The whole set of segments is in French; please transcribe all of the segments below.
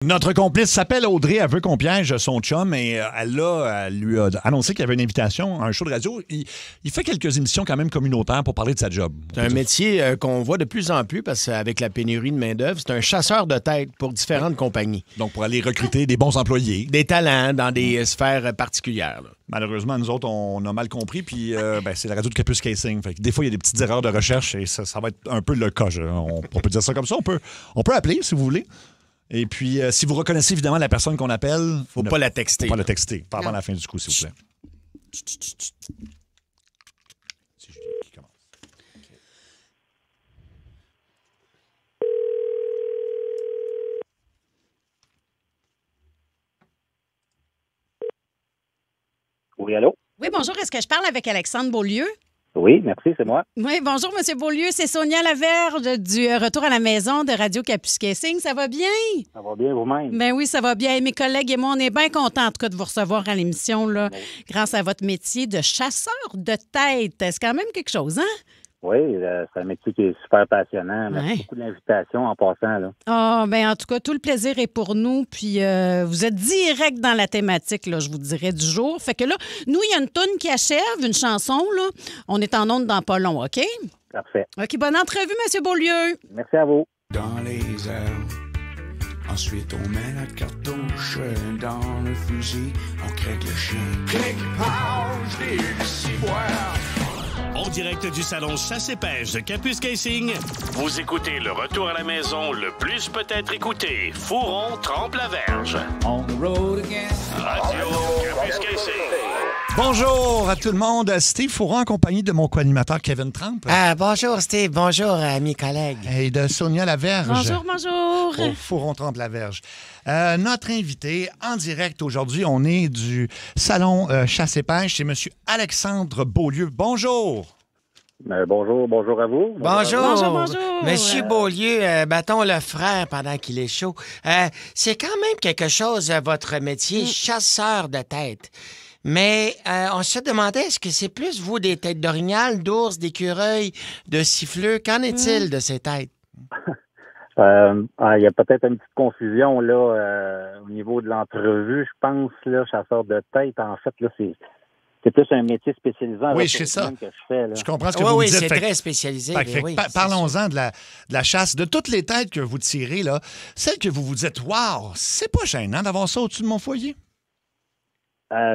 Notre complice s'appelle Audrey, elle veut qu'on piège son chum et elle lui a annoncé qu'il y avait une invitation à un show de radio. Il fait quelques émissions quand même communautaires pour parler de sa job. C'est un métier qu'on voit de plus en plus parce qu'avec la pénurie de main-d'œuvre, c'est un chasseur de tête pour différentes compagnies. Donc, pour aller recruter des bons employés. Des talents dans des sphères particulières. Là. Malheureusement, nous autres, on a mal compris, puis c'est la radio de Capus Casing. Fait que des fois, il y a des petites erreurs de recherche et ça va être un peu le cas. On peut dire ça comme ça. On peut appeler si vous voulez. Et puis, si vous reconnaissez évidemment la personne qu'on appelle... Faut pas la texter. Faut pas la texter. Pas avant la fin du coup, s'il vous plaît. C'est Julie qui commence. Oui, allô? Oui, bonjour. Est-ce que je parle avec Alexandre Beaulieu? Oui, merci, c'est moi. Oui, bonjour, M. Beaulieu. C'est Sonia Laverge du Retour à la maison de Radio Capus Casing. Ça va bien? Ça va bien vous-même? Ben oui, ça va bien. Mes collègues et moi, on est bien contents, en tout cas, de vous recevoir à l'émission, là, grâce à votre métier de chasseur de tête. C'est quand même quelque chose, hein? Oui, c'est un métier qui est super passionnant. Merci Ouais. beaucoup de l'invitation en passant. Là. Ah, ben en tout cas, tout le plaisir est pour nous. Puis vous êtes direct dans la thématique, là, je vous dirais, du jour. Fait que là, nous, il y a une toune qui achève, une chanson, là. On est en onde dans pas long, OK? Parfait. OK, bonne entrevue, M. Beaulieu. Merci à vous. Dans les airs. Ensuite, on met la cartouche dans le fusil. On craque le chien. Clic, page, les ciboires. En direct du salon Chasse-et-Pêche de Capus Casing, vous écoutez le retour à la maison le plus peut-être écouté. Fourron trempe la verge. On the road again. Radio Capus Casing. Bonjour à tout le monde. Steve Fourron en compagnie de mon co-animateur Kevin Trempe Bonjour, Steve. Bonjour, mes collègues. et de Sonia Laverge. Bonjour, bonjour. Au Fourron Trempe la Verge. Notre invité en direct aujourd'hui, on est du salon Chasse-et-Pêche, c'est M. Alexandre Beaulieu. Bonjour. Bonjour à vous. Bonjour. Bonjour. Monsieur Beaulieu, battons le frère pendant qu'il est chaud. C'est quand même quelque chose, votre métier, chasseur de tête. Mais on se demandait, est-ce que c'est plus, vous, des têtes d'orignal, d'ours, d'écureuils, de siffleux? Qu'en est-il de ces têtes? Il y a peut-être une petite confusion là au niveau de l'entrevue. Je pense, là, chasseur de tête, en fait, là, c'est plus un métier spécialisé en Oui, je sais ça. que je fais. Là. Je comprends ce que Oui, vous me oui, dites. c'est Fait que- très spécialisé. fait que- mais oui, c'est parlons-en de la chasse. De toutes les têtes que vous tirez, là, celle que vous vous dites, wow, c'est pas gênant d'avoir ça au-dessus de mon foyer?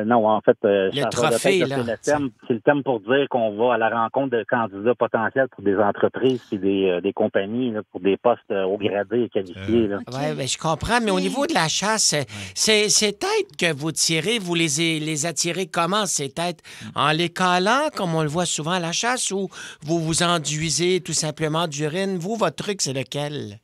Non, en fait, chasseur trophée, de tête, là, c'est le thème pour dire qu'on va à la rencontre de candidats potentiels pour des entreprises et des compagnies, là, pour des postes haut gradés et qualifiés. Là. Oui, ben, je comprends, mais au niveau de la chasse, ces têtes que vous tirez, vous les attirez comment, ces têtes? En les calant, comme on le voit souvent à la chasse, ou vous vous enduisez tout simplement d'urine? Vous, votre truc, c'est lequel?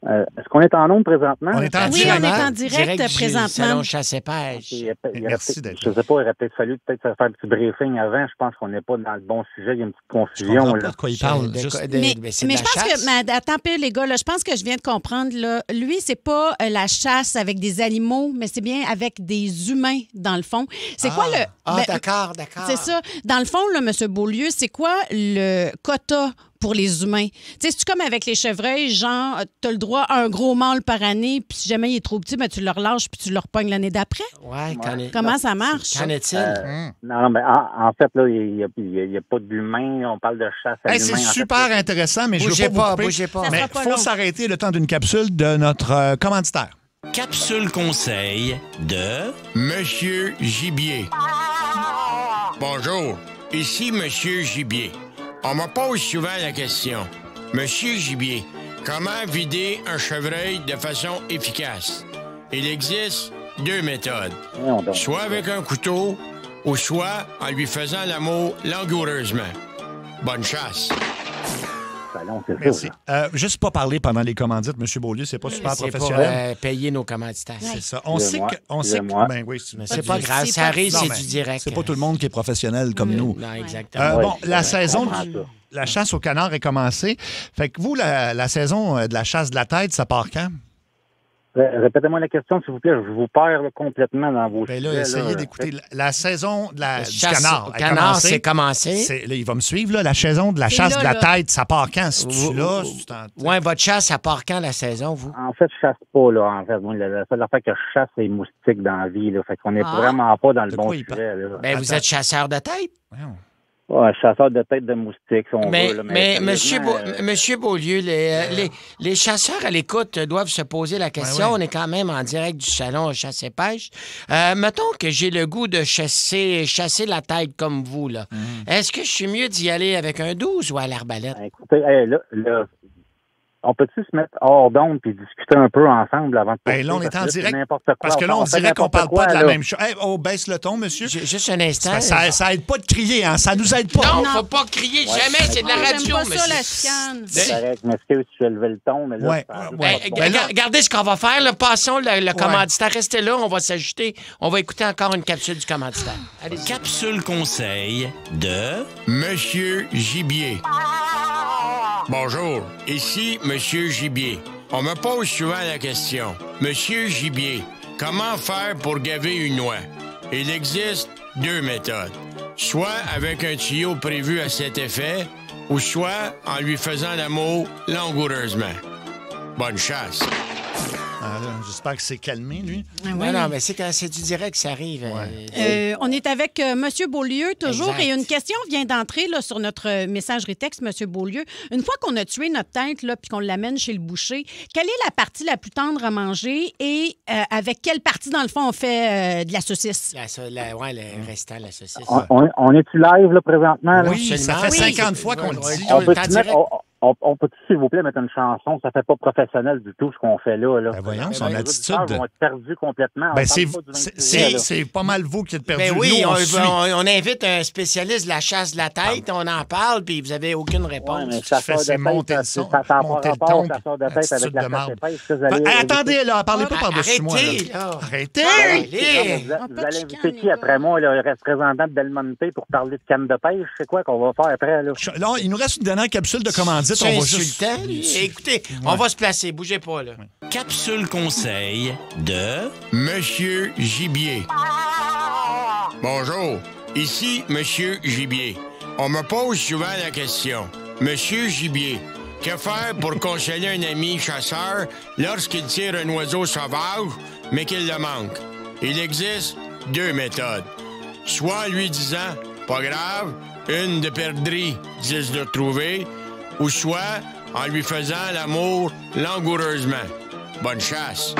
Est-ce qu'on est en ondes présentement? On est en Oui, direct. on est en direct du présentement. salon Chasse-et-Pêche. Merci d'être Je ne sais pas, il aurait peut-être fallu faire un petit briefing avant. Je pense qu'on n'est pas dans le bon sujet. Il y a une petite Je confusion. comprends Là. pas de quoi il parle. Juste- Mais c'est de je la pense chasse. que, attends un peu, les gars, là, je pense que je viens de comprendre. Là, lui, c'est pas la chasse avec des animaux, mais c'est bien avec des humains, dans le fond. C'est quoi le. ben, D'accord. C'est ça. Dans le fond, là, M. Beaulieu, c'est quoi le quota pour les humains? Tu sais, c'est-tu comme avec les chevreuils, genre, t'as le droit à un gros mâle par année, puis si jamais il est trop petit, ben, tu le relâches puis tu le repognes l'année d'après? Ouais, Comment ça marche? Qu'en est-il? Non, mais en fait, là, il n'y a pas d'humain. On parle de chasse à Hey, l'humain. c'est en fait, super là. intéressant, mais je Bougez veux pas pas, vous couper. bougez pas. Ça Mais sera pas il faut long. s'arrêter le temps d'une capsule de notre commanditaire. Capsule conseil de Monsieur Gibier. Bonjour, ici Monsieur Gibier. On me pose souvent la question. Monsieur Gibier, comment vider un chevreuil de façon efficace? Il existe deux méthodes. Voyons donc. Soit avec un couteau, ou soit en lui faisant l'amour langoureusement. Bonne chasse. Salon, c'est Merci. ça. là. Juste pas parler pendant les commandites, M. Beaulieu, c'est pas super C'est pour professionnel. payer nos commanditaires. C'est ça. On sait que. Excusez-moi. Ben oui, Mais c'est pas grave, C'est ça pas- arrive, Non, c'est mais du direct. C'est pas tout le monde qui est professionnel comme nous. Non, exactement. Ouais, Bon, la ouais, saison je comprends du- ça. la chasse au canard est commencée. Fait que vous, la saison de la chasse de la tête, ça part quand? Répétez-moi la question, s'il vous plaît. Je vous perds là, complètement dans vos Ben là, sujets, essayez là. d'écouter la saison du Chasse canard. au a canard, commencé. c'est commencé. Là, il va me suivre, là, la saison de la C'est chasse là, de la là. tête. Ça part quand? C'est-tu là? Ouais, votre chasse, ça part quand la saison, vous? En fait, je chasse pas, là. En fait, moi, la seule affaire que je chasse, c'est les moustiques dans la vie, là. Fait qu'on est Ah. vraiment pas dans le De bon quoi il sujet, là. Ben, vous Attends. êtes chasseur de tête. Voyons. Ouais, chasseur de tête de moustiques, si on Mais, veut, là. mais sérieusement, Monsieur Beaulieu, les chasseurs à l'écoute doivent se poser la question. Ouais, ouais. On est quand même en direct du salon Chasse et Pêche. Mettons que j'ai le goût de chasser la tête comme vous, là. Est-ce que je suis mieux d'y aller avec un 12 ou à l'arbalète? écoutez, là, on peut-tu se mettre hors d'onde puis discuter un peu ensemble avant de Ben là, on poursuivre? est en Parce que direct. c'est n'importe quoi. Parce que là, on fait dirait qu'on n'importe parle quoi, pas de la là. même chose. Hey, on baisse le ton, monsieur. Juste un instant. Ça aide pas de crier, hein? Ça nous aide pas. Non, Non. faut pas crier jamais, c'est de la Ah, radio, j'aime pas monsieur. ça, la chicane. C'est correct, je m'excuse si j'ai levé le ton, mais là, Ouais, ça a ouais. pas de bon sens. Regardez ce qu'on va faire. Là. Passons le commanditaire. Restez là, on va s'ajouter. On va écouter encore une capsule du commanditaire. Allez, Capsule conseil de Monsieur Gibier. Bonjour, ici Monsieur Gibier. On me pose souvent la question. Monsieur Gibier, comment faire pour gaver une noix? Il existe 2 méthodes. Soit avec un tuyau prévu à cet effet, ou soit en lui faisant l'amour langoureusement. Bonne chasse. Ah, là, j'espère que c'est calmé, lui. Ah oui. Non, mais c'est quand c'est du direct que ça arrive. On est avec M. Beaulieu, toujours, Exact. et une question vient d'entrer là, sur notre messagerie texte, M. Beaulieu. Une fois qu'on a tué notre tête là, puis qu'on l'amène chez le boucher, quelle est la partie la plus tendre à manger et avec quelle partie, dans le fond, on fait de la saucisse? Le restant, la saucisse. On est-tu live, là, présentement? Là? Oui, ça fait Absolument. 50 fois qu'on le dit. On peut est en mettre, direct. on peut s'il vous plaît, mettre une chanson? Ça fait pas professionnel du tout, ce qu'on fait là. Ben voyons, son Les attitude. auditeurs vont être perdus complètement. Ben, On c'est parle pas du même sujet, là. c'est pas mal vous qui êtes perdu. Ben oui, Nous, on, suit. on invite un spécialiste de la chasse de la tête, on en parle, puis vous n'avez aucune Ouais, réponse. mais fais, chasseur de c'est tête, monter le ça son, n'a pas monter le rapport ton, au chasseur de tête attitude avec de la chasse marde. et pêche. Ça, vous allez- Attendez, là, parlez pas par-dessus moi. Arrêtez, Là. là. Arrêtez! Allez. Vous On peut allez chicaner, inviter qui là. après moi, le représentant de Del Monte, pour parler de canne de pêche? C'est quoi qu'on va faire après, là? Là, il nous reste une dernière capsule de commandite. C'est On va juste... insultant. Écoutez, on va se placer, bougez pas, là. capsule conseil de Monsieur Gibier. Bonjour, ici Monsieur Gibier. On me pose souvent la question. Monsieur Gibier, que faire pour consoler un ami chasseur lorsqu'il tire un oiseau sauvage, mais qu'il le manque? Il existe 2 méthodes. Soit en lui disant « pas grave, une de perdrix, 10 de retrouver », ou soit en lui faisant l'amour langoureusement. Bonne chasse.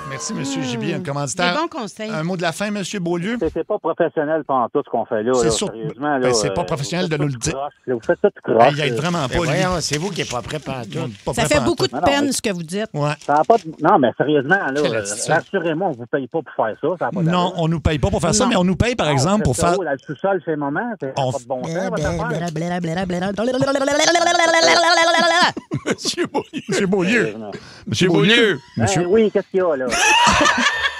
Merci, M. Gibier, un Des commanditaire. bons conseils. Un mot de la fin, M. Beaulieu? C'est pas professionnel pendant tout ce qu'on fait là. C'est là, sûr. sérieusement, Ben, là, c'est pas professionnel vous de faites nous tout le dire. croche, là, vous faites tout croche. Il aide vraiment Ben pas, lui. voyons, c'est vous qui n'êtes pas prêt par tout. Pas Ça prêt fait par beaucoup de Non, peine, mais- ce que vous dites. tout. Ouais. Ça a pas de... Non, mais sérieusement, là, Quelle attitude. rassurez-moi, on vous paye pas pour faire ça. Ça a pas Non, d'allure. on nous paye pas pour faire ça, Non. mais on nous paye, par exemple, pour faire... Là, le sous-sol, chez maman, c'est On- pas de bon sens, votre affaire. Monsieur Beaulieu. M. Beaulieu. Monsieur Beaulieu. Monsieur, Oui, qu'est-ce qu'il y a, là?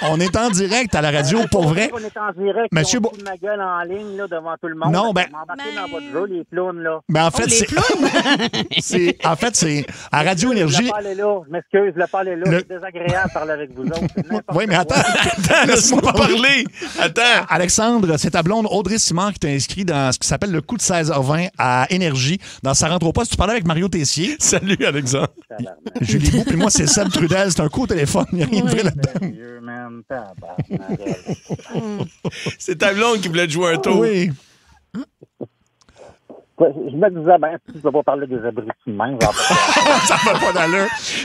on est en direct à la radio, pour vrai. On est en direct, Monsieur on Beau- fout de ma gueule en ligne, là, devant tout le monde. Non, ben- M'embarquez dans votre jeu, les clowns, là. Mais en fait, les en fait, c'est à Radio Énergie. Le parle est là, je m'excuse, le parle est là. Le- C'est désagréable de parler avec vous autres. C'est n'importe Oui, mais attends, quoi. attends, laisse-moi parler. Attends. Alexandre, c'est ta blonde Audrey Simard qui t'a inscrit dans ce qui s'appelle le coup de 16h20 à Énergie. Dans Ça rentre au poste, tu parlais avec Mario Tessier. Salut, Alexandre. Tabarnak. Julie Boux, puis moi, c'est Seb Trudel. C'est un coup au téléphone. Il n'y a rien de vrai là-dedans. Sérieux, man, tabarnak. C'est ta blonde qui voulait te jouer un tour. Oui. Ouais, je me disais, ben, si tu ne peux pas parler des abrutis de même, Ça fait pas d'allure.